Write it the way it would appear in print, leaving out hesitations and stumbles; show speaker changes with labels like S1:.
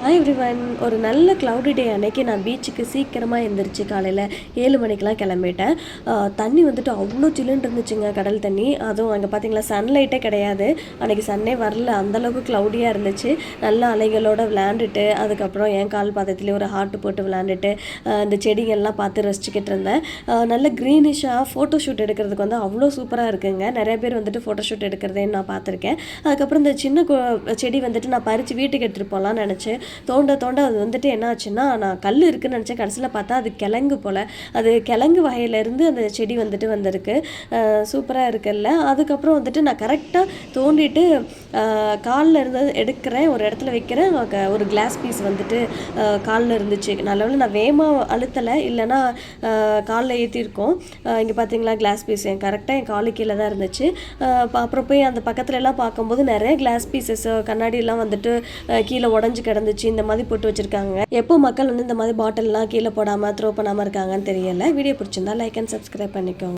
S1: Hi everyone. ஒரு நல்ல cloudy டே அன்னைக்கு நான் பீச்சுக்கு சீக்கிரமாக எழுந்திரிச்சு காலையில் 7 மணிக்கெலாம் கிளம்பிட்டேன். தண்ணி வந்துட்டு அவ்வளோ சில்லுன்னு இருந்துச்சுங்க, கடல் தண்ணி. அதுவும் அங்கே பார்த்தீங்களா சன்லைட்டே கிடையாது, அன்றைக்கி சன்னே வரல, அந்தளவுக்கு க்ளவுடியாக இருந்துச்சு. நல்லா அலைகளோடு விளையாண்டுட்டு அதுக்கப்புறம் என் கால் பாதத்துலேயே ஒரு ஹார்ட்டு போட்டு விளையாண்டுட்டு இந்த செடிகள்லாம் பார்த்து ரசிச்சுக்கிட்டு இருந்தேன். நல்ல க்ரீனிஷாக ஃபோட்டோ ஷூட் எடுக்கிறதுக்கு வந்து அவ்வளோ சூப்பராக இருக்குங்க. நிறைய பேர் வந்துட்டு ஃபோட்டோ ஷூட் எடுக்கிறதே நான் பார்த்துருக்கேன். அதுக்கப்புறம் இந்த சின்ன செடி வந்துட்டு நான் பறித்து வீட்டுக்கு எடுத்துகிட்டு போகலான்னு நினச்சேன். தோண்ட அது வந்துட்டு என்ன ஆச்சுன்னா, நான் கல் இருக்குன்னு நினச்சேன், கடைசியில் பார்த்தா அது கிழங்கு போல். அது கிழங்கு வகையிலேருந்து அந்த செடி வந்துட்டு வந்திருக்கு. சூப்பராக இருக்குல்ல. அதுக்கப்புறம் வந்துட்டு நான் கரெக்டாக தோண்டிட்டு காலில் இருந்து எடுக்கிறேன், ஒரு இடத்துல வைக்கிறேன். ஒரு கிளாஸ் பீஸ் வந்துட்டு காலில் இருந்துச்சு. நல்லவேளை நான் வேகமாக அழுத்தலை, இல்லைன்னா காலில் ஏற்றிருக்கோம். இங்கே பார்த்தீங்களா கிளாஸ் பீஸ் கரெக்டாக என் காலு கீழே தான் இருந்துச்சு. அப்புறம் போய் அந்த பக்கத்துல எல்லாம் பார்க்கும்போது நிறைய கிளாஸ் பீசஸ் கண்ணாடியெல்லாம் வந்துட்டு கீழே உடஞ்சி கிடந்துச்சு. இந்த மாதிரி போட்டு வச்சுருக்காங்க. எப்போ மக்கள் வந்து இந்த மாதிரி பாட்டில்லாம் கீழே போடாமல் த்ரோ பண்ணாமல் இருக்காங்கன்னு தெரியல. வீடியோ பிடிச்சிருந்தா லைக் அண்ட் சப்ஸ்கிரைப் பண்ணிக்கோங்க.